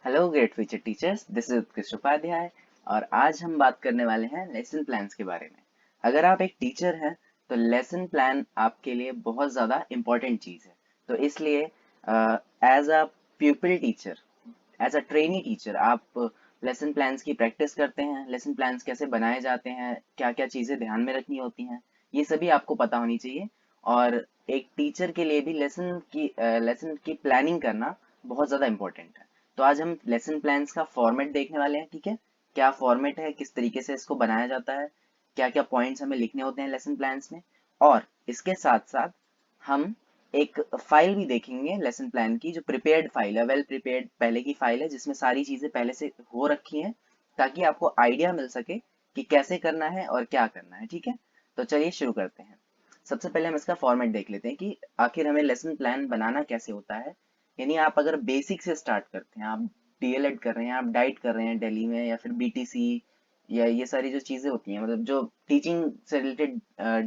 Hello great future teachers, this is उत्कृष्ट उपाध्याय। और आज हम बात करने वाले हैं लेसन प्लान्स के बारे में। अगर आप एक टीचर हैं तो लेसन प्लान आपके लिए बहुत ज़्यादा इम्पोर्टेंट चीज़ है। तो इसलिए as a pupil teacher, as a trainee teacher आप लेसन प्लान्स की प्रैक्टिस करते हैं। लेसन प्लान्स कैसे बनाए जाते हैं, क्या क्या चीज़ें ध्यान में रखनी होती हैं, ये सभी आपको पता होनी चाहिए। और एक टीचर के लिए भी लेसन की प्लानिंग करना बहुत ज़्यादा इम्पोर्टेंट है। तो आज हम लेसन प्लान्स का फॉर्मेट देखने वाले हैं, ठीक है। क्या फॉर्मेट है, किस तरीके से इसको बनाया जाता है, क्या क्या पॉइंट्स हमें लिखने होते हैं लेसन प्लान्स में। और इसके साथ साथ हम एक फाइल भी देखेंगे लेसन प्लान की, जो प्रिपेयर्ड फाइल है, वेल प्रिपेयर्ड पहले की फाइल है, जिसमें सारी चीजें पहले से हो रखी हैं, ताकि आपको आइडिया मिल सके कि कैसे करना है और क्या करना है, ठीक है। तो चलिए शुरू करते हैं। सबसे पहले हम इसका फॉर्मेट देख लेते हैं कि आखिर हमें लेसन प्लान बनाना कैसे होता है। यानी आप अगर बेसिक से स्टार्ट करते हैं, आप डीएलएड कर रहे हैं, आप डाइट कर रहे हैं दिल्ली में, या फिर बीटीसी, या ये सारी जो चीजें होती हैं, मतलब जो टीचिंग से रिलेटेड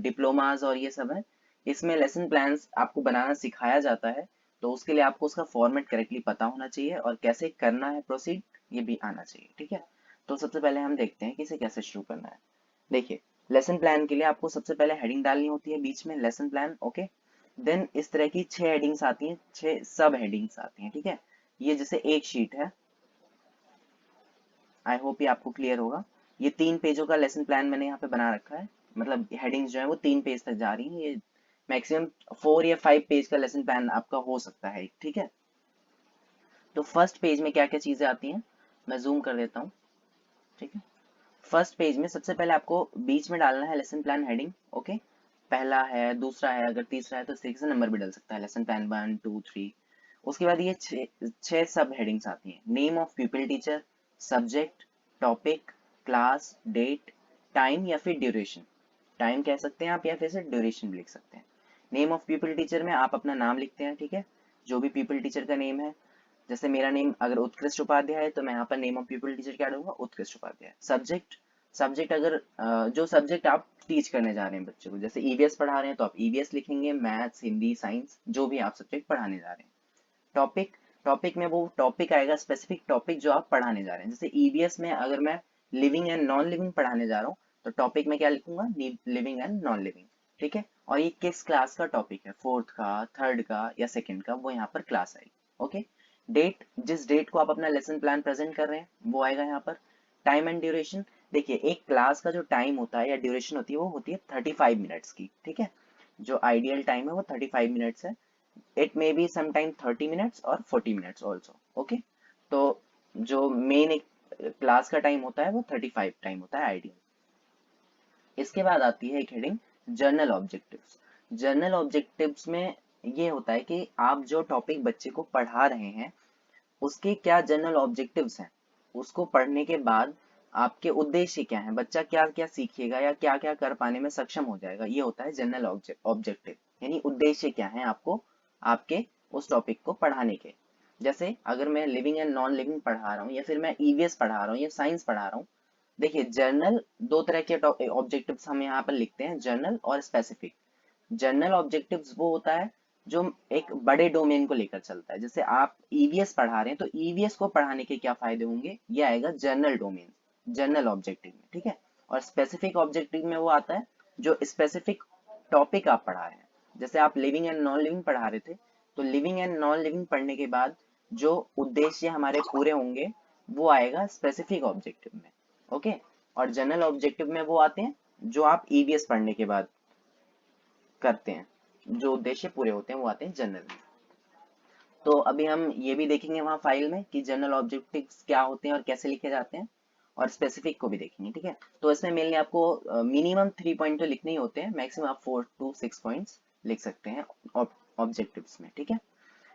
डिप्लोमास और ये सब है, इसमें लेसन प्लान्स आपको बनाना सिखाया जाता है। तो उसके लिए आपको उसका फॉर्मेट करेक्टली पता होना चाहिए और कैसे करना है प्रोसीड, ये भी आना चाहिए, ठीक है। तो सबसे पहले हम देखते हैं कि इसे कैसे शुरू करना है। देखिए, लेसन प्लान के लिए आपको सबसे पहले हेडिंग डालनी होती है बीच में, लेसन प्लान, ओके। देन इस तरह की 6 हेडिंग्स आती हैं, 6 सब हेडिंग्स आती हैं, ठीक है। ये जैसे एक शीट है, आई होप ये आपको क्लियर होगा। ये 3 पेजों का लेसन प्लान मैंने यहाँ पे बना रखा है। मतलब हेडिंग्स जो है वो 3 पेज तक जा रही हैं। ये मैक्सिमम 4 या 5 पेज का लेसन प्लान आपका हो सकता है, ठीक है। तो फर्स्ट पेज में क्या क्या चीजें आती हैं, मैं जूम कर देता हूँ, ठीक है। फर्स्ट पेज में सबसे पहले आपको बीच में डालना है लेसन प्लान हेडिंग, ओके। पहला है, दूसरा है, अगर तीसरा है तो इस तरीके से नंबर भी डल सकता है, लेसन प्लान 1 2 3। उसके बाद ये छह सब हेडिंग्स आती हैं। Name of pupil teacher, subject, topic, class, date, time या फिर ड्यूरेशन। टाइम कह सकते हैं आप, या फिर से ड्यूरेशन भी लिख सकते हैं। नेम ऑफ पीपल टीचर में आप अपना नाम लिखते हैं, ठीक है, जो भी पीपल टीचर का नेम है। जैसे मेरा नेम अगर उत्कृष्ट उपाध्याय है तो मैं यहाँ पर नेम ऑफ पीपल टीचर क्या दूंगा, उत्कृष्ट उपाध्याय। सब्जेक्ट, सब्जेक्ट अगर जो सब्जेक्ट आप टीच करने जा रहे हैं बच्चों को, जैसे ईवीएस पढ़ा रहे हैं तो आप ईवीएस लिखेंगे, मैथ्स, हिंदी, साइंस, जो भी आप सब्जेक्ट पढ़ाने जा रहे हैं। टॉपिक, टॉपिक में वो टॉपिक आएगा, स्पेसिफिक टॉपिक जो आप पढ़ाने जा रहे हैं। जैसे ईवीएस में अगर मैं लिविंग एंड नॉन लिविंग पढ़ाने जा रहा हूँ तो टॉपिक में क्या लिखूंगा, लिविंग एंड नॉन लिविंग, ठीक है। और ये किस क्लास का टॉपिक है, फोर्थ का, थर्ड का या सेकंड का, वो यहाँ पर क्लास आएगी, ओके। डेट, जिस डेट को आप अपना लेसन प्लान प्रेजेंट कर रहे हैं वो आएगा यहाँ पर। टाइम एंड ड्यूरेशन, देखिए एक क्लास का जो टाइम होता है या ड्यूरेशन होती है वो होती है 35 मिनट्स की, ठीक है। जो आइडियल टाइम है वो 35 मिनट्स है। It may be sometime 30 minutes और 40 मिनट्स ऑल्सो, ओके। तो जो मेन एक क्लास का टाइम होता है वो 35 टाइम होता है आइडियल। इसके बाद आती है एक heading, journal objectives. Journal objectives में ये होता है कि आप जो टॉपिक बच्चे को पढ़ा रहे हैं उसके क्या जनरल ऑब्जेक्टिव्स हैं, उसको पढ़ने के बाद आपके उद्देश्य क्या है, बच्चा क्या क्या सीखेगा या क्या क्या कर पाने में सक्षम हो जाएगा, ये होता है जनरल ऑब्जेक्टिव। यानी उद्देश्य क्या है आपको, आपके उस टॉपिक को पढ़ाने के। जैसे अगर मैं लिविंग एंड नॉन लिविंग पढ़ा रहा हूँ, या फिर मैं ईवीएस पढ़ा रहा हूँ या साइंस पढ़ा रहा हूँ। देखिए जर्नल, दो तरह के ऑब्जेक्टिव्स हम यहाँ पर लिखते हैं, जर्नल और स्पेसिफिक। जनरल ऑब्जेक्टिव्स वो होता है जो एक बड़े डोमेन को लेकर चलता है। जैसे आप ईवीएस पढ़ा रहे हैं तो ईवीएस को पढ़ाने के क्या फायदे होंगे, ये आएगा जनरल डोमेन, जनरल ऑब्जेक्टिव में, ठीक है। और स्पेसिफिक ऑब्जेक्टिव में वो आता है जो स्पेसिफिक टॉपिक आप पढ़ा रहे हैं। जैसे आप लिविंग एंड नॉन लिविंग पढ़ा रहे थे तो लिविंग एंड नॉन लिविंग पढ़ने के बाद जो उद्देश्य हमारे पूरे होंगे वो आएगा स्पेसिफिक ऑब्जेक्टिव में, ओके। और जनरल ऑब्जेक्टिव में वो आते हैं जो आप ईवीएस पढ़ने के बाद करते हैं, जो उद्देश्य पूरे होते हैं वो आते हैं जनरल में। तो अभी हम ये भी देखेंगे वहां फाइल में कि जनरल ऑब्जेक्टिव्स क्या होते हैं और कैसे लिखे जाते हैं, और स्पेसिफिक को भी देखेंगे, ठीक है। तो इसमें मेनली आपको मिनिमम 3 पॉइंट तो लिखने ही होते हैं, मैक्सिमम आप 4 to 6 पॉइंट्स लिख सकते हैं ऑब्जेक्टिव्स में, ठीक है।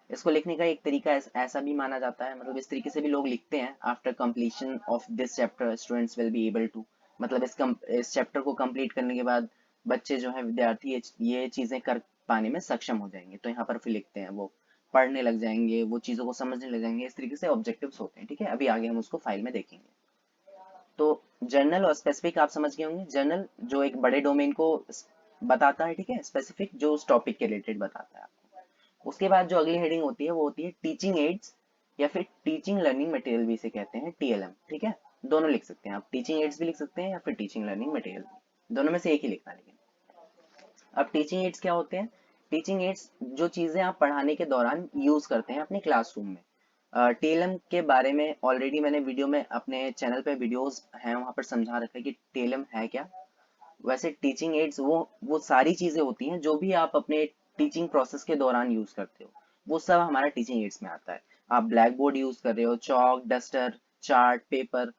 इसको लिखने का एक तरीका ऐसा भी माना जाता है, मतलब इस तरीके से भी लोग लिखते हैं, after completion of this chapter students will be able to, मतलब इस चैप्टर को कंप्लीट करने के बाद बच्चे जो है, विद्यार्थी ये चीजें कर पाने में सक्षम हो जाएंगे। तो यहाँ पर फिर लिखते हैं वो पढ़ने लग जाएंगे, वो चीजों को समझने लग जाएंगे, इस तरीके से ऑब्जेक्टिव्स होते हैं, ठीक है। अभी आगे हम उसको फाइल में देखेंगे। तो जर्नल और स्पेसिफिक आप समझ गए होंगे। जर्नल जो एक बड़े डोमेन को बताता है, ठीक है। स्पेसिफिक जो उस टॉपिक के रिलेटेड बताता है आपको। उसके बाद जो अगली हेडिंग होती है वो होती है टीचिंग एड्स या फिर टीचिंग लर्निंग मटेरियल भी इसे कहते हैं, टीएलएम, ठीक है। दोनों लिख सकते हैं आप, टीचिंग एड्स भी लिख सकते हैं या फिर टीचिंग लर्निंग मटेरियल भी, दोनों में से एक ही लिखना है। लेकिन अब टीचिंग एड्स क्या होते हैं? टीचिंग एड्स जो चीजें आप पढ़ाने के दौरान यूज करते हैं अपने क्लासरूम में। टीएलएम के बारे में ऑलरेडी मैंने वीडियो में अपने चैनल पे वीडियोस हैं वहां पर समझा रखा है कि टीएलएम है क्या। वैसे टीचिंग एड्स वो सारी चीजें होती हैं जो भी आप अपने टीचिंग प्रोसेस के दौरान यूज करते हो, वो सब हमारा टीचिंग एड्स में आता है। आप ब्लैक बोर्ड यूज कर रहे हो, चौक, डस्टर, चार्ट पेपर,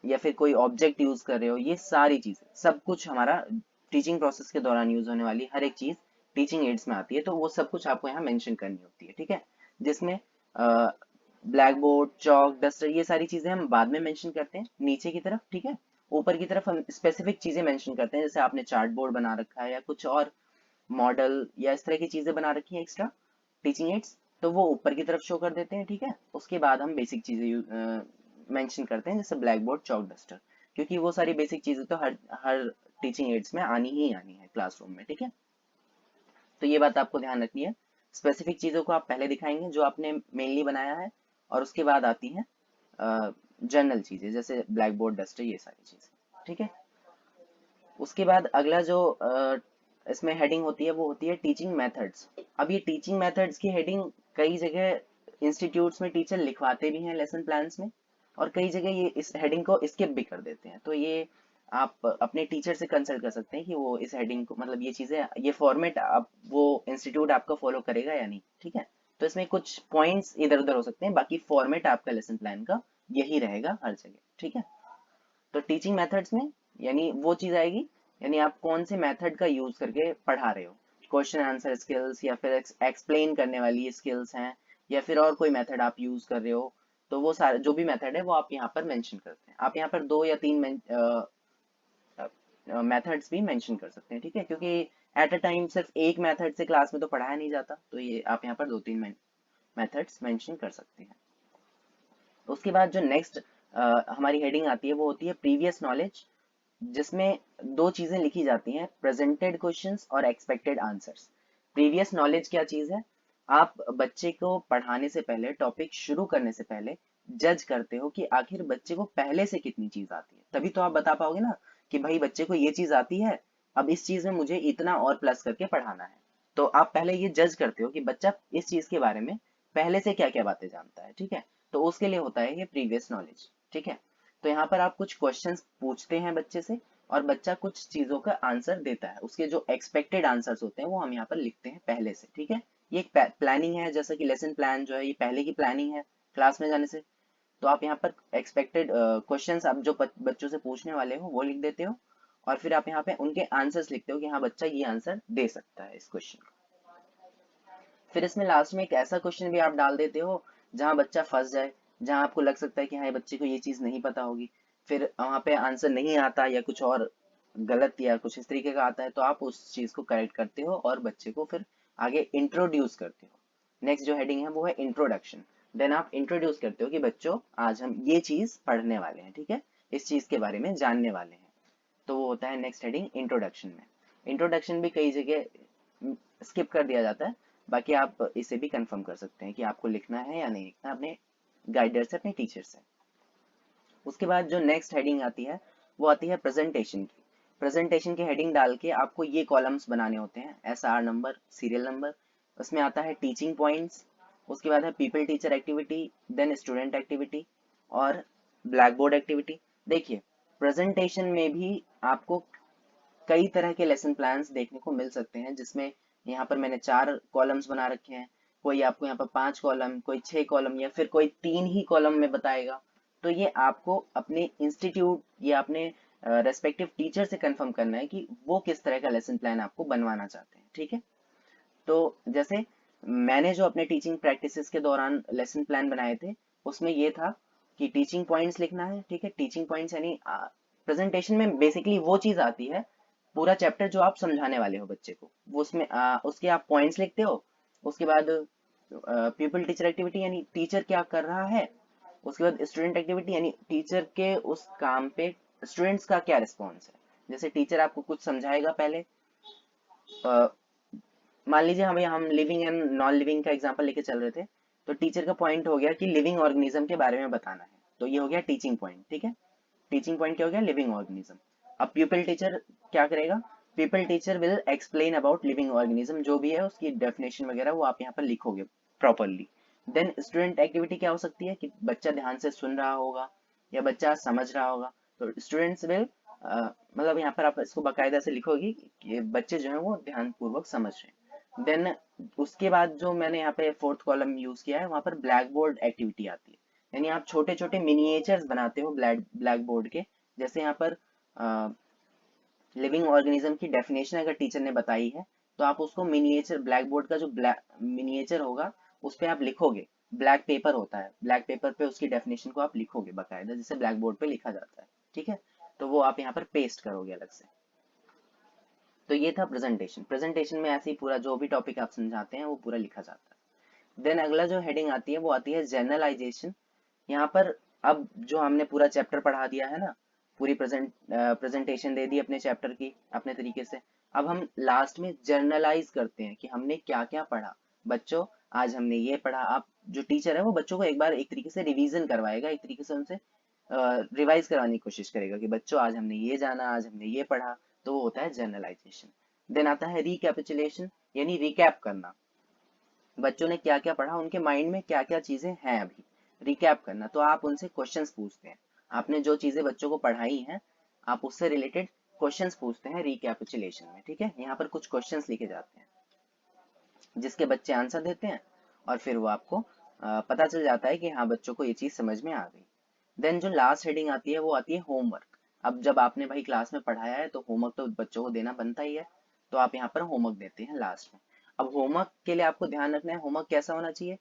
या फिर कोई ऑब्जेक्ट यूज कर रहे हो, ये सारी चीजें सब कुछ हमारा टीचिंग प्रोसेस के दौरान यूज होने वाली हर एक चीज टीचिंग एड्स में आती है। तो वो सब कुछ आपको यहाँ मेंशन करनी होती है, ठीक है। जिसमें ब्लैक बोर्ड, चौक, डस्टर, ये सारी चीजें हम बाद में मेंशन करते हैं नीचे की तरफ, ठीक है। ऊपर की तरफ हम स्पेसिफिक चीजें मेंशन करते हैं, जैसे आपने चार्ट बोर्ड बना रखा है या कुछ और मॉडल या इस तरह की चीजें बना रखी हैं एक्स्ट्रा टीचिंग एड्स, तो वो ऊपर की तरफ शो कर देते हैं, ठीक है। उसके बाद हम बेसिक चीजें मेंशन करते हैं, जैसे ब्लैक बोर्ड, चौक, डस्टर, क्योंकि वो सारी बेसिक चीजें तो हर हर टीचिंग एड्स में आनी ही आनी है क्लासरूम में, ठीक है। तो ये बात आपको ध्यान रखनी है। स्पेसिफिक चीजों को आप पहले दिखाएंगे जो आपने मेनली बनाया है, और उसके बाद आती हैं जनरल चीजें जैसे ब्लैक बोर्ड, डस्टर, ये सारी चीजें, ठीक है। उसके बाद अगला जो इसमें हेडिंग होती है वो होती है टीचिंग मेथड्स। अब ये टीचिंग मेथड्स की हेडिंग कई जगह इंस्टीट्यूट्स में टीचर लिखवाते भी हैं लेसन प्लान्स में, और कई जगह ये इस हेडिंग को स्किप भी कर देते हैं। तो ये आप अपने टीचर से कंसल्ट कर सकते हैं कि वो इस हेडिंग को, मतलब ये चीजें, ये फॉर्मेट आप वो इंस्टीट्यूट आपका फॉलो करेगा या नहीं, ठीक है। तो इसमें कुछ पॉइंट्स इधर उधर हो सकते हैं, बाकी फॉर्मेट आपका लेसन प्लान का यही रहेगा हर जगह, ठीक है। तो टीचिंग मेथड्स में यानी वो चीज आएगी, यानी आप कौन से मेथड का यूज करके पढ़ा रहे हो, क्वेश्चन आंसर स्किल्स या फिर एक्सप्लेन करने वाली स्किल्स हैं, या फिर और कोई मेथड आप यूज कर रहे हो। तो वो सारे जो भी मेथड है वो आप यहाँ पर मेंशन करते हैं। आप यहाँ पर 2 या 3 मेथड्स भी मेंशन कर सकते हैं, ठीक है, क्योंकि एट अ टाइम सिर्फ एक मेथड से क्लास में तो पढ़ाया नहीं जाता, तो ये आप यहाँ पर 2-3 मेथड्स मेंशन कर सकते हैं। उसके बाद जो नेक्स्ट हमारी हेडिंग आती है वो होती है प्रीवियस नॉलेज, जिसमें दो चीजें लिखी जाती हैं, प्रेजेंटेड क्वेश्चंस और एक्सपेक्टेड आंसर्स। प्रीवियस नॉलेज क्या चीज है? आप बच्चे को पढ़ाने से पहले, टॉपिक शुरू करने से पहले जज करते हो कि आखिर बच्चे को पहले से कितनी चीज आती है, तभी तो आप बता पाओगे ना कि भाई बच्चे को ये चीज आती है, अब इस चीज में मुझे इतना और प्लस करके पढ़ाना है। तो आप पहले ये जज करते हो कि बच्चा इस चीज के बारे में पहले से क्या क्या बातें जानता है, ठीक है। तो उसके लिए होता है ये प्रीवियस नॉलेज, ठीक है। तो यहाँ पर आप कुछ क्वेश्चंस पूछते हैं बच्चे से, और बच्चा कुछ चीजों का आंसर देता है, उसके जो एक्सपेक्टेड आंसर्स होते हैं वो हम यहाँ पर लिखते हैं पहले से, ठीक है। ये एक प्लानिंग है, जैसा कि लेसन प्लान जो है ये पहले की प्लानिंग है क्लास में जाने से। तो आप यहाँ पर एक्सपेक्टेड क्वेश्चंस आप जो बच्चों से पूछने वाले हो वो लिख देते हो, और फिर आप यहाँ पे उनके आंसर्स लिखते हो कि हाँ बच्चा ये आंसर दे सकता है इस क्वेश्चन का। फिर इसमें लास्ट में एक ऐसा क्वेश्चन भी आप डाल देते हो जहां बच्चा फंस जाए, जहां आपको लग सकता है कि हाँ ये बच्चे को ये चीज नहीं पता होगी, फिर वहां पे आंसर नहीं आता या कुछ और गलत या कुछ इस तरीके का आता है, तो आप उस चीज को करेक्ट करते हो और बच्चे को फिर आगे इंट्रोड्यूस करते हो। नेक्स्ट जो हेडिंग है वो है इंट्रोडक्शन। देन आप इंट्रोड्यूस करते हो कि बच्चों आज हम ये चीज पढ़ने वाले हैं, ठीक है, इस चीज के बारे में जानने वाले हैं। तो वो होता है नेक्स्ट हेडिंग इंट्रोडक्शन में। इंट्रोडक्शन भी कई जगह स्किप कर दिया जाता है, बाकी आप इसे भी कंफर्म कर सकते हैं कि आपको लिखना है या नहीं लिखना अपने गाइडर से, अपने टीचर से। उसके बाद जो नेक्स्ट हेडिंग आती है वो आती है प्रेजेंटेशन की। प्रेजेंटेशन की हेडिंग डाल के आपको ये कॉलम्स बनाने होते हैं, SR नंबर, सीरियल नंबर। उसमें आता है टीचिंग पॉइंट्स, उसके बाद है pupil teacher activity, then student activity और ब्लैक बोर्ड एक्टिविटी। देखिए प्रेजेंटेशन में भी आपको कई तरह के लेसन प्लान्स देखने को मिल सकते हैं, जिसमें यहाँ पर मैंने 4 कॉलम्स बना रखे हैं, कोई आपको यहाँ पर 5 कॉलम, कोई 6 कॉलम, या फिर कोई 3 ही कॉलम में बताएगा। तो ये आपको अपने इंस्टीट्यूट या अपने रेस्पेक्टिव टीचर से कंफर्म करना है कि वो किस तरह का लेसन प्लान आपको बनवाना चाहते हैं, ठीक है। तो जैसे मैंने जो अपने टीचिंग प्रैक्टिसेस के दौरान लेसन प्लान बनाए थे, उसमें ये था कि टीचिंग पॉइंट्स लिखना है, ठीक है। टीचिंग पॉइंट्स यानी प्रेजेंटेशन में बेसिकली वो चीज आती है, पूरा चैप्टर जो आप समझाने वाले हो बच्चे को, वो उसमें उसके आप पॉइंट्स लिखते हो। उसके बाद पीपल टीचर एक्टिविटी यानी टीचर क्या कर रहा है। उसके बाद स्टूडेंट एक्टिविटी यानी टीचर के उस काम पे स्टूडेंट्स का क्या रिस्पॉन्स है। जैसे टीचर आपको कुछ समझाएगा पहले, मान लीजिए हम लिविंग एंड नॉन लिविंग का एग्जांपल लेके चल रहे थे, तो टीचर का पॉइंट हो गया कि लिविंग ऑर्गेनिज्म के बारे में बताना है, तो ये हो गया टीचिंग पॉइंट। ठीक है, टीचिंग पॉइंट क्या हो गया, लिविंग ऑर्गेनिज्म। अब प्यूपिल टीचर क्या करेगा, प्यूपिल teacher will explain about living organism, जो भी है उसकी डेफिनेशन वगैरह वो आप यहाँ पर लिखोगे प्रॉपरली। देन स्टूडेंट एक्टिविटी क्या हो सकती है कि बच्चा ध्यान से सुन रहा होगा या बच्चा समझ रहा होगा, तो स्टूडेंट्स विल मतलब यहाँ पर आप इसको बाकायदा से लिखोगी कि बच्चे जो है वो ध्यान पूर्वक समझ रहे हैं। देन उसके बाद जो मैंने यहाँ पे फोर्थ कॉलम यूज किया है, वहां पर ब्लैक बोर्ड एक्टिविटी आती है, यानी आप छोटे छोटे मिनिएचर्स बनाते हो ब्लैक बोर्ड के। जैसे यहाँ पर लिविंग ऑर्गेनिज्म की डेफिनेशन अगर टीचर ने बताई है, तो आप उसको मिनिएचर, ब्लैक बोर्ड का जो मिनिएचर होगा उस पे आप लिखोगे। ब्लैक पेपर होता है, ब्लैक पेपर पे उसकी डेफिनेशन को आप लिखोगे बाकायदा, जिसे ब्लैक बोर्ड पे लिखा जाता है। ठीक है, तो वो आप यहाँ पर पेस्ट करोगे अलग से। तो ये था प्रेजेंटेशन। प्रेजेंटेशन में ऐसे ही पूरा जो भी टॉपिक आप समझाते हैं वो पूरा लिखा जाता है। देन अगला जो हेडिंग आती है वो आती है जनरलाइजेशन। यहाँ पर अब जो हमने पूरा चैप्टर पढ़ा दिया है ना, पूरी प्रेजेंटेशन दे दी अपने चैप्टर की अपने तरीके से, अब हम लास्ट में जर्नलाइज करते हैं कि हमने क्या क्या पढ़ा। बच्चों आज हमने ये पढ़ा, आप जो टीचर है वो बच्चों को एक बार एक तरीके से रिवीजन करवाएगा, एक तरीके से उनसे रिवाइज कराने की कोशिश करेगा कि बच्चों आज हमने ये जाना, आज हमने ये पढ़ा। तो वो होता है जर्नलाइजेशन। देन आता है रिकैपिचुलेशन, यानी रिकैप करना, बच्चों ने क्या क्या पढ़ा, उनके माइंड में क्या क्या चीजें हैं अभी, रिकैप करना। तो आप उनसे क्वेश्चंस पूछते हैं, आपने जो चीजें बच्चों को पढ़ाई हैं आप उससे रिलेटेड क्वेश्चंस पूछते हैं रिकैपिचुलेशन में। ठीक है, यहाँ पर कुछ क्वेश्चंस लिखे जाते हैं जिसके बच्चे आंसर देते हैं, और फिर वो आपको पता चल जाता है कि हाँ बच्चों को ये चीज समझ में आ गई। देन जो लास्ट हेडिंग आती है वो आती है होमवर्क। अब जब आपने भाई क्लास में पढ़ाया है तो होमवर्क तो बच्चों को देना बनता ही है, तो आप यहाँ पर होमवर्क देते हैं लास्ट में। अब होमवर्क के लिए आपको ध्यान रखना है, होमवर्क कैसा होना चाहिए,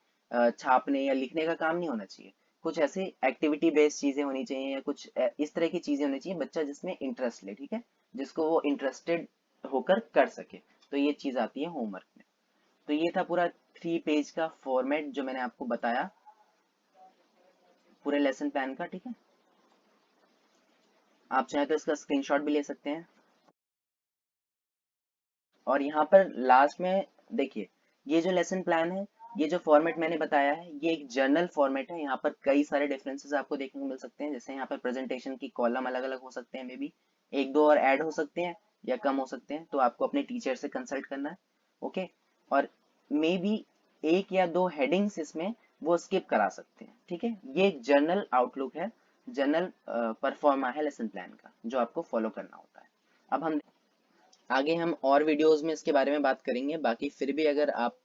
छापने या लिखने का काम नहीं होना चाहिए, कुछ ऐसी एक्टिविटी बेस्ड चीजें होनी चाहिए, या कुछ इस तरह की चीजें होनी चाहिए बच्चा जिसमें इंटरेस्ट ले। ठीक है, जिसको वो इंटरेस्टेड होकर कर सके, तो ये चीज आती है होमवर्क में। तो ये था पूरा 3 पेज का फॉर्मेट जो मैंने आपको बताया पूरे लेसन प्लान का। ठीक है, आप चाहे तो इसका स्क्रीनशॉट भी ले सकते हैं। और यहाँ पर लास्ट में देखिए, ये जो लेसन प्लान है, ये जो फॉर्मेट मैंने बताया है, ये एक जर्नल फॉर्मेट है। यहाँ पर कई सारे डिफरेंसेस आपको देखने को मिल सकते हैं, जैसे यहाँ पर प्रेजेंटेशन की कॉलम अलग अलग हो सकते हैं, मे बी एक दो और ऐड हो सकते हैं या कम हो सकते हैं, तो आपको अपने टीचर से कंसल्ट करना है। ओके, और मे बी एक या दो हेडिंग्स इसमें वो स्किप करा सकते हैं। ठीक है, ये एक जर्नल आउटलुक है, जर्नल परफॉर्मा है लेसन प्लान का, जो आपको फॉलो करना होता है। अब हम आगे हम और वीडियोस में इसके बारे में बात करेंगे। बाकी फिर भी अगर आप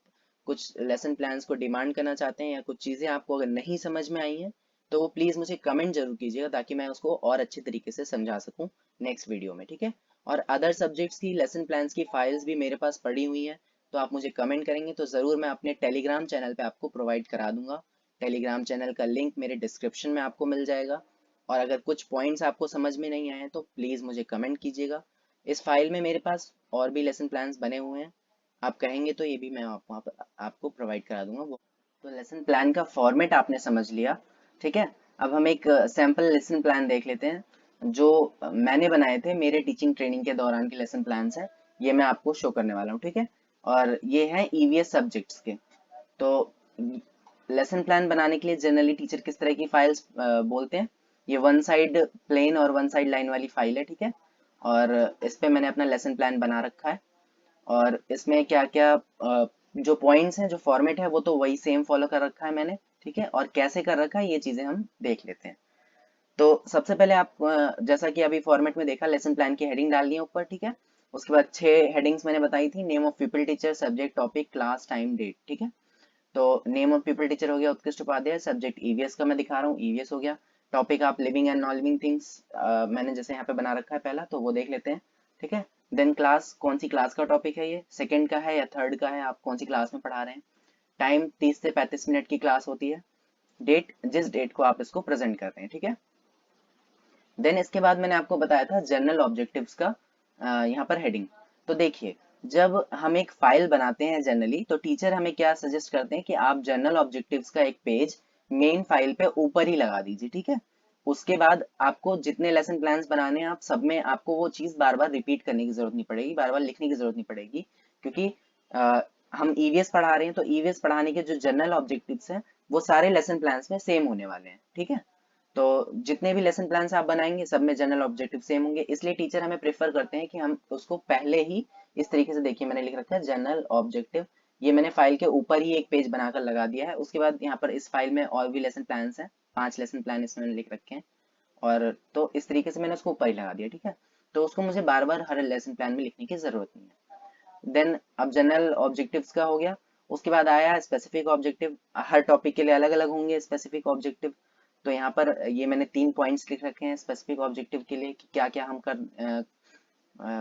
कुछ लेसन प्लान्स को डिमांड करना चाहते हैं या कुछ चीज़ें आपको अगर नहीं समझ में आई हैं, तो वो प्लीज़ मुझे कमेंट जरूर कीजिएगा, ताकि मैं उसको और अच्छे तरीके से समझा सकूं नेक्स्ट वीडियो में। ठीक है, और अदर सब्जेक्ट्स की लेसन प्लान्स की फाइल्स भी मेरे पास पड़ी हुई हैं, तो आप मुझे कमेंट करेंगे तो ज़रूर मैं अपने टेलीग्राम चैनल पे आपको प्रोवाइड करा दूंगा। टेलीग्राम चैनल का लिंक मेरे डिस्क्रिप्शन में आपको मिल जाएगा। और अगर कुछ पॉइंट्स आपको समझ में नहीं आए तो प्लीज़ मुझे कमेंट कीजिएगा। इस फाइल में मेरे पास और भी लेसन प्लान्स बने हुए हैं, आप कहेंगे तो ये भी मैं आपको प्रोवाइड करा दूंगा वो। तो लेसन प्लान का फॉर्मेट आपने समझ लिया। ठीक है, अब हम एक सैम्पल लेसन प्लान देख लेते हैं जो मैंने बनाए थे मेरे टीचिंग ट्रेनिंग के दौरान के लेसन प्लान्स हैं। ये मैं आपको शो करने वाला हूँ। ठीक है, और ये है ईवीएस सब्जेक्ट्स के। तो लेसन प्लान बनाने के लिए जनरली टीचर किस तरह की फाइल्स बोलते हैं, ये वन साइड प्लेन और वन साइड लाइन वाली फाइल है। ठीक है, और इस पे मैंने अपना लेसन प्लान बना रखा है, और इसमें क्या क्या जो पॉइंट्स हैं, जो फॉर्मेट है वो तो वही सेम फॉलो कर रखा है मैंने। ठीक है, और कैसे कर रखा है ये चीजें हम देख लेते हैं। तो सबसे पहले आप जैसा कि अभी फॉर्मेट में देखा, लेसन प्लान की हेडिंग डालनी है ऊपर। ठीक है, उसके बाद 6 हेडिंग्स मैंने बताई थी, name of pupil teacher, subject, topic, class, time, date. ठीक है, तो नेम ऑफ पीपल टीचर हो गया उत्कृष्ट उपाध्याय, सब्जेक्ट ईवीएस का मैं दिखा रहा हूँ, ईवीएस हो गया। टॉपिक आप living and non living things, मैंने जैसे यहाँ पे बना रखा है पहला, तो वो देख लेते हैं। ठीक है, देन क्लास, कौन सी क्लास का टॉपिक है, ये सेकंड का है या थर्ड का है, आप कौन सी क्लास में पढ़ा रहे हैं। टाइम 30 से 35 मिनट की क्लास होती है। डेट, जिस डेट को आप इसको प्रेजेंट कर रहे हैं। ठीक है, देन इसके बाद मैंने आपको बताया था जनरल ऑब्जेक्टिव्स का यहाँ पर हेडिंग। तो देखिए, जब हम एक फाइल बनाते हैं जनरली, तो टीचर हमें क्या सजेस्ट करते हैं कि आप जनरल ऑब्जेक्टिव्स का एक पेज मेन फाइल पे ऊपर ही लगा दीजिए। ठीक है, उसके बाद आपको जितने लेसन प्लान्स बनाने हैं आप सब में आपको वो चीज बार बार रिपीट करने की जरूरत नहीं पड़ेगी, बार बार लिखने की जरूरत नहीं पड़ेगी, क्योंकि हम ईवीएस पढ़ा रहे हैं, तो ईवीएस पढ़ाने के जो जनरल ऑब्जेक्टिव्स हैं वो सारे लेसन प्लान्स में सेम होने वाले हैं, ठीक है। तो जितने भी लेसन प्लान्स आप बनाएंगे सब में जनरल ऑब्जेक्टिव सेम होंगे, इसलिए टीचर हमें प्रेफर करते हैं कि हम उसको पहले ही इस तरीके से, देखिए मैंने लिख रखा है जनरल ऑब्जेक्टिव, ये मैंने फाइल के ऊपर ही एक पेज बनाकर लगा दिया है। उसके बाद यहाँ पर इस फाइल में और भी लेसन प्लान्स हैं, 5 लेसन प्लान इसमें मैंने लिख रखे हैं, और तो इस तरीके से मैंने उसको ऊपर ही लगा दिया, ठीक है। तो उसको मुझे बार बार हर लेसन प्लान में लिखने की जरूरत नहीं है। देन अब जनरल ऑब्जेक्टिव्स का हो गया। उसके बाद आया स्पेसिफिक ऑब्जेक्टिव, हर टॉपिक के लिए अलग अलग होंगे स्पेसिफिक ऑब्जेक्टिव। तो यहाँ पर ये मैंने 3 पॉइंट्स लिख रखे हैं स्पेसिफिक ऑब्जेक्टिव के लिए कि क्या क्या हम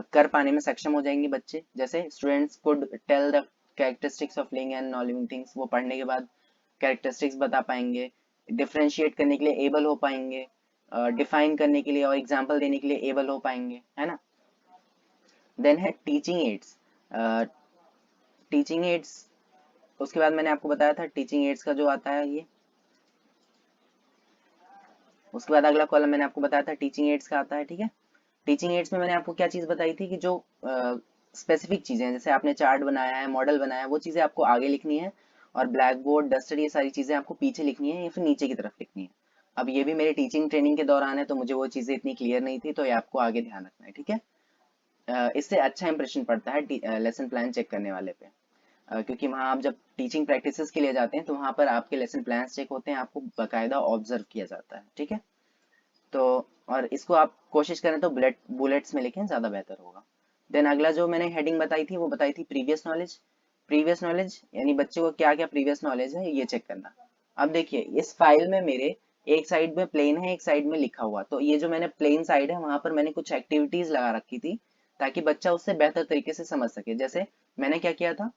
कर पाने में सक्षम हो जाएंगे बच्चे। जैसे students could tell the characteristics of living and non living things, वो पढ़ने के बाद कैरेक्टरिस्टिक्स बता पाएंगे, डिफरेंशिएट करने के लिए एबल हो पाएंगे, डिफाइन करने के लिए और एग्जाम्पल देने के लिए एबल हो पाएंगे, है ना। देन है टीचिंग एड्स। टीचिंग एड्स, उसके बाद मैंने आपको बताया था टीचिंग एड्स का जो आता है ये, उसके बाद अगला कॉलम मैंने आपको बताया था टीचिंग एड्स का आता है, ठीक है। टीचिंग एड्स में मैंने आपको क्या चीज बताई थी कि जो स्पेसिफिक चीजें हैं, जैसे आपने चार्ट बनाया है, मॉडल बनाया है, वो चीजें आपको आगे लिखनी है, और ब्लैक बोर्ड, डस्टर, ये सारी चीजें आपको पीछे लिखनी है या फिर नीचे की तरफ लिखनी है। अब ये भी मेरे टीचिंग ट्रेनिंग के दौरान है, तो मुझे वो चीजें इतनी क्लियर नहीं थी, तो ये आपको आगे ध्यान रखना है, ठीक है। इससे अच्छा इंप्रेशन पड़ता है लेसन प्लान चेक करने वाले पे, क्योंकि वहाँ आप जब टीचिंग प्रैक्टिसेस के लिए जाते हैं तो वहाँ पर आपके लेसन प्लान चेक होते हैं, आपको बाकायदा ऑब्जर्व किया जाता है, ठीक है। तो और इसको आप कोशिश करें तो बुलेट्स में लिखें, ज्यादा बेहतर होगा। देन अगला जो मैंने हेडिंग बताई थी वो बताई थी प्रीवियस नॉलेज। प्रीवियस नॉलेज यानी बच्चे को क्या क्या प्रीवियस नॉलेज है ये चेक करना। अब देखिए इस फाइल में मेरे एक साइड में प्लेन है, एक साइड में लिखा हुआ, तो ये जो मैंने प्लेन साइड है वहां पर मैंने कुछ एक्टिविटीज लगा रखी थी ताकि बच्चा उससे बेहतर तरीके से समझ सके। जैसे मैंने क्या किया था,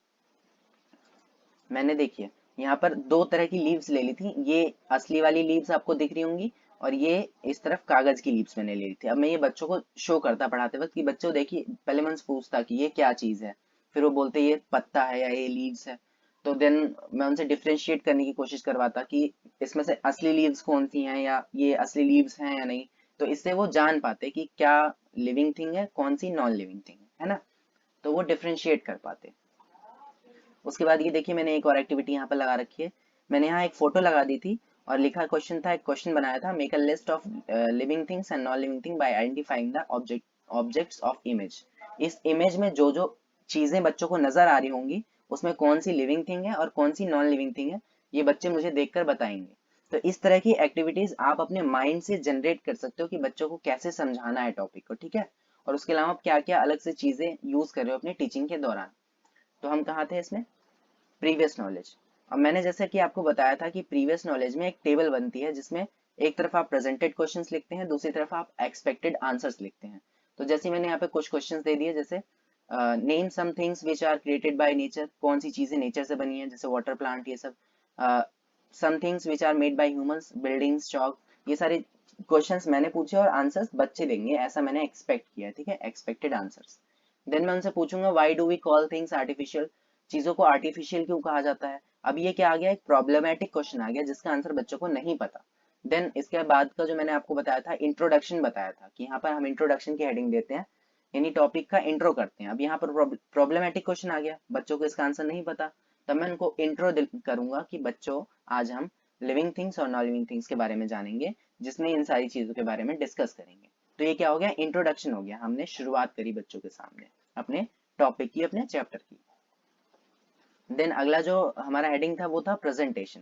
मैंने देखिए यहाँ पर 2 तरह की लीव्स ले ली थी, ये असली वाली लीव्स आपको दिख रही होंगी, और ये इस तरफ कागज की लीव्स मैंने ले ली थी। अब मैं ये बच्चों को शो करता पढ़ाते वक्त कि बच्चों देखिए, पहले मैं उनसे पूछता कि ये क्या चीज है, फिर वो बोलते ये पत्ता है या ये लीव्स है। तो देन मैं उनसे डिफ्रेंशिएट करने की कोशिश करवाता कि इसमें से असली लीव्स कौन सी हैं या ये असली लीव्स हैं या नहीं। तो इससे वो जान पाते कि क्या लिविंग थिंग है, कौन सी नॉन लिविंग थिंग है ना। तो वो डिफ्रेंशिएट कर पाते। उसके बाद ये देखिए मैंने एक और एक्टिविटी यहाँ पर लगा रखी है। मैंने यहाँ एक फोटो लगा दी थी और लिखा क्वेश्चन था, एक क्वेश्चन बनाया था, make a list of living things and non living thing bye identifying the objects of image. इस इमेज में जो जो चीजें बच्चों को नजर आ रही होंगी उसमें कौन सी लिविंग थिंग है और कौन सी नॉन लिविंग थिंग है, ये बच्चे मुझे देखकर बताएंगे। तो इस तरह की एक्टिविटीज आप अपने माइंड से जनरेट कर सकते हो कि बच्चों को कैसे समझाना है टॉपिक को, ठीक है। और उसके अलावा आप क्या क्या अलग से चीजें यूज कर रहे हो अपने टीचिंग के दौरान। तो हम कहाँ थे इसमें, प्रीवियस नॉलेज। अब मैंने जैसा कि आपको बताया था कि प्रीवियस नॉलेज में एक टेबल बनती है जिसमें एक तरफ आप प्रेजेंटेड क्वेश्चंस लिखते हैं, दूसरी तरफ आप एक्सपेक्टेड आंसर्स लिखते हैं। तो जैसे मैंने यहाँ पे कुछ क्वेश्चंस दे दिए, जैसे name some things which are created by nature, कौन सी चीजें नेचर से बनी है, जैसे वाटर प्लांट ये सब। Some things which are made by humans, buildings, चौक, ये सारे क्वेश्चंस मैंने पूछे और आंसर्स बच्चे देंगे, ऐसा मैंने एक्सपेक्ट किया, ठीक है, एक्सपेक्टेड आंसर्स। देन मैं उनसे पूछूंगा why do we call things artificial, चीजों को आर्टिफिशियल क्यों कहा जाता है। अब ये क्या आ गया, एक प्रॉब्लमेटिक क्वेश्चन आ गया जिसका आंसर बच्चों को नहीं पता। देन इसके बाद का जो मैंने आपको बताया था इंट्रोडक्शन, बताया था कि यहाँ पर हम इंट्रोडक्शन की हेडिंग देते हैं, यानी टॉपिक का इंट्रो करते हैं। अब यहाँ पर प्रॉब्लमेटिक क्वेश्चन आ गया, बच्चों को इसका आंसर नहीं पता, तब मैं उनको इंट्रो करूंगा कि बच्चों आज हम लिविंग थिंग्स और नॉन लिविंग थिंग्स के बारे में जानेंगे, जिसमें इन सारी चीजों के बारे में डिस्कस करेंगे। तो ये क्या हो गया, इंट्रोडक्शन हो गया, हमने शुरुआत करी बच्चों के सामने अपने टॉपिक की, अपने चैप्टर की। देन अगला जो हमारा हेडिंग था वो था प्रेजेंटेशन।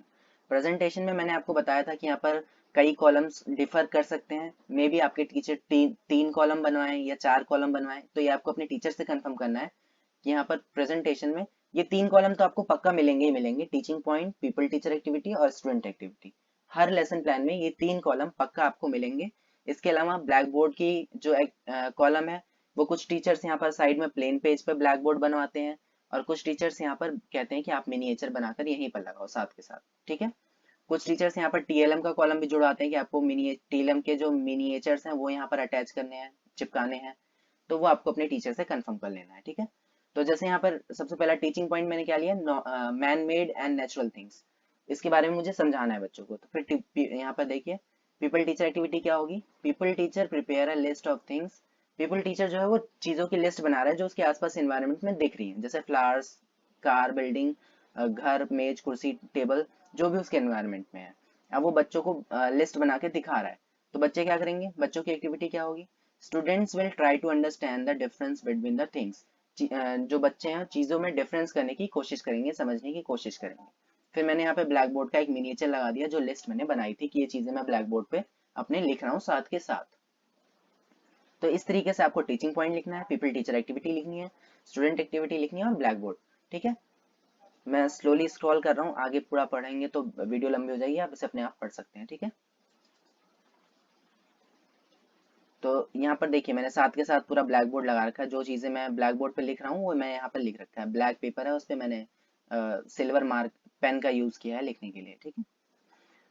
प्रेजेंटेशन में मैंने आपको बताया था कि यहाँ पर कई कॉलम्स डिफर कर सकते हैं, मे बी आपके टीचर 3 कॉलम बनवाएं या 4 कॉलम बनवाएं, तो ये आपको अपने टीचर से कंफर्म करना है कि यहाँ पर प्रेजेंटेशन में ये 3 कॉलम तो आपको पक्का मिलेंगे ही मिलेंगे, teaching point, people teacher activity और स्टूडेंट एक्टिविटी। हर लेसन प्लान में ये 3 कॉलम पक्का आपको मिलेंगे। इसके अलावा ब्लैक बोर्ड की जो कॉलम है, वो कुछ टीचर्स यहाँ पर साइड में प्लेन पेज पर ब्लैक बोर्ड बनवाते हैं, और कुछ टीचर्स यहाँ पर कहते हैं कि आप मिनिएचर बनाकर यहीं पर लगाओ साथ के साथ, ठीक है। कुछ टीचर्स यहाँ पर टीएलएम का कॉलम भी जुड़वाते हैं कि आपको मिनी टीएलएम के जो मिनिएचर्स हैं वो यहाँ पर अटैच करने हैं, चिपकाने हैं, तो वो आपको अपने टीचर से कंफर्म कर लेना है, ठीक है। तो जैसे यहाँ पर सबसे पहला टीचिंग पॉइंट मैंने क्या लिया, man made and natural things, इसके बारे में मुझे समझाना है बच्चों को। तो फिर यहाँ पर देखिए पीपल टीचर एक्टिविटी क्या होगी, people teacher prepare a list of things. People teacher जो है वो चीजों की लिस्ट बना रहा है जो उसके आसपास एनवायरनमेंट में दिख रही है, जैसे फ्लावर्स, कार, बिल्डिंग, घर, मेज, कुर्सी, टेबल, जो भी उसके एनवायरनमेंट में है। अब वो बच्चों को लिस्ट बना के दिखा रहा है, तो बच्चे क्या करेंगे, बच्चों की एक्टिविटी क्या होगी, students will try to understand the difference between the things. जो बच्चे हैं चीजों में डिफरेंस करने की कोशिश करेंगे, समझने की कोशिश करेंगे। फिर मैंने यहाँ पे ब्लैक बोर्ड का एक मिनिएचर लगा दिया, जो लिस्ट मैंने बनाई थी कि ये चीजें मैं ब्लैक बोर्ड पे अपने लिख रहा हूँ साथ के साथ। तो इस तरीके से आपको टीचिंग पॉइंट लिखना है, पीपल टीचर एक्टिविटी लिखनी है, स्टूडेंट एक्टिविटी लिखनी है और ब्लैक बोर्ड। ठीक है, मैं स्लोली स्क्रॉल कर रहा हूँ, आगे पूरा पढ़ेंगे तो वीडियो लंबी हो जाएगी, आप इसे अपने आप पढ़ सकते हैं। ठीक है, तो यहाँ पर देखिए मैंने साथ के साथ पूरा ब्लैक बोर्ड लगा रखा है, जो चीजें मैं ब्लैक बोर्ड पे लिख रहा हूँ वो मैं यहाँ पर लिख रखा है, ब्लैक पेपर है उस पर मैंने सिल्वर मार्क पेन का यूज किया है लिखने के लिए। ठीक है,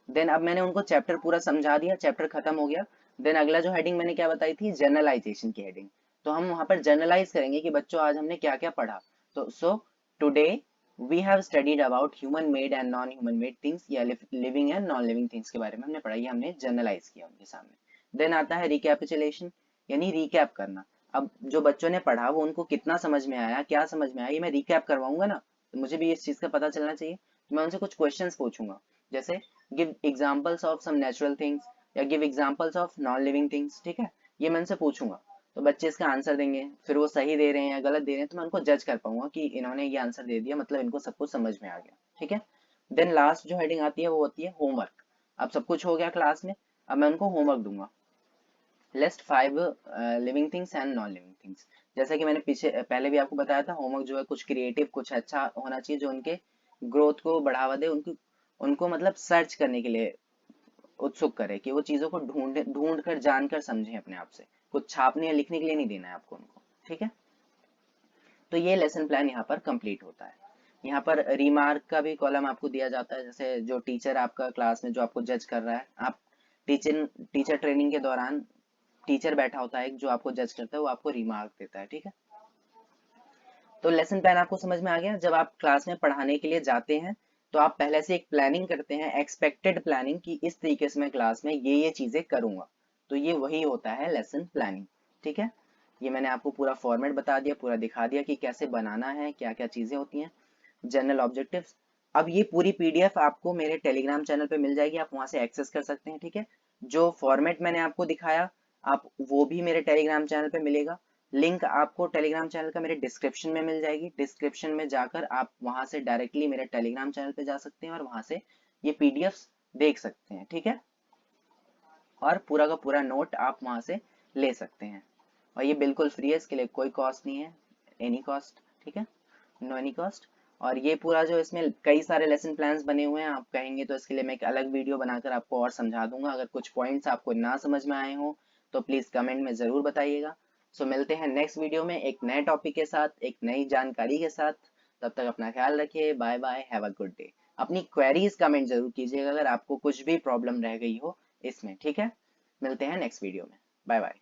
देन अब मैंने उनको चैप्टर पूरा समझा दिया, चैप्टर खत्म हो गया। देन अगला जो हेडिंग मैंने क्या बताई थी, जनरलाइजेशन की हेडिंग। तो हम वहां पर जनरलाइज करेंगे कि बच्चों आज हमने क्या क्या पढ़ा। तो today we have studied about human made and non human made things, या living and non living things के बारे में हमने पढ़ा, ये हमने जनरलाइज किया उनके सामने। देन आता है रिकैपिचुलेशन, यानी रिकैप करना। अब जो बच्चों ने पढ़ा वो उनको कितना समझ में आया, क्या समझ में आया, ये मैं रिकैप करवाऊंगा ना, तो मुझे भी इस चीज का पता चलना चाहिए। तो मैं उनसे कुछ क्वेश्चंस पूछूंगा, जैसे give examples of some natural things या give examples of non living things. ठीक है, ये मैं उनसे पूछूंगा, तो बच्चे इसका आंसर देंगे, फिर वो सही दे रहे हैं या गलत दे रहे हैं, तो मैं उनको जज कर पाऊंगा कि इन्होंने ये आंसर दे दिया, मतलब इनको सब कुछ समझ में आ गया। ठीक है, देन लास्ट जो हेडिंग आती है वो होती है होमवर्क। अब सब कुछ हो गया क्लास में, अब मैं उनको होमवर्क दूंगा, list 5 living things and non living things. जैसा कि मैंने पहले भी आपको बताया था, होमवर्क जो है कुछ क्रिएटिव, कुछ अच्छा होना चाहिए जो उनके ग्रोथ को बढ़ावा दे, उनको उनको मतलब सर्च करने के लिए उत्सुक करे, कि वो चीजों को ढूंढ कर जानकर समझें अपने आप से, कुछ छापने या लिखने के लिए नहीं देना है आपको उनको। ठीक है, तो ये लेसन प्लान यहाँ पर कंप्लीट होता है। यहाँ पर रिमार्क का भी कॉलम आपको दिया जाता है, जैसे जो टीचर आपका क्लास में जो आपको जज कर रहा है, आप टीचर टीचर ट्रेनिंग के दौरान टीचर बैठा होता है जो आपको जज करता है, वो आपको रिमार्क देता है। ठीक है, तो लेसन प्लान आपको समझ में आ गया। जब आप क्लास में पढ़ाने के लिए जाते हैं तो आप पहले से एक प्लानिंग करते हैं, एक्सपेक्टेड प्लानिंग, कि इस तरीके से मैं क्लास में ये चीजें करूंगा, तो ये वही होता है लेसन प्लानिंग। ठीक है, ये मैंने आपको पूरा फॉर्मेट बता दिया, पूरा दिखा दिया कि कैसे बनाना है, क्या क्या चीजें होती हैं, जनरल ऑब्जेक्टिव्स। अब ये पूरी पीडीएफ आपको मेरे टेलीग्राम चैनल पे मिल जाएगी, आप वहां से एक्सेस कर सकते हैं। ठीक है, जो फॉर्मेट मैंने आपको दिखाया आप वो भी मेरे टेलीग्राम चैनल पे मिलेगा, लिंक आपको टेलीग्राम चैनल का मेरे डिस्क्रिप्शन में मिल जाएगी, डिस्क्रिप्शन में जाकर आप वहां से डायरेक्टली मेरे टेलीग्राम चैनल पे जा सकते हैं और वहां से ये पीडीएफ देख सकते हैं। ठीक है, और पूरा का पूरा नोट आप वहां से ले सकते हैं, और ये बिल्कुल फ्री है, इसके लिए कोई कॉस्ट नहीं है, एनी कॉस्ट। ठीक है, नो एनी कॉस्ट। और ये पूरा जो इसमें कई सारे लेसन प्लान्स बने हुए हैं, आप कहेंगे तो इसके लिए मैं एक अलग वीडियो बनाकर आपको और समझा दूंगा। अगर कुछ पॉइंट्स आपको ना समझ में आए हो तो प्लीज कमेंट में जरूर बताइएगा। सो मिलते हैं नेक्स्ट वीडियो में एक नए टॉपिक के साथ, एक नई जानकारी के साथ। तब तक अपना ख्याल रखिए, bye bye, have a good day. अपनी क्वेरीज कमेंट जरूर कीजिएगा अगर आपको कुछ भी प्रॉब्लम रह गई हो इसमें। ठीक है, मिलते हैं नेक्स्ट वीडियो में, बाय बाय।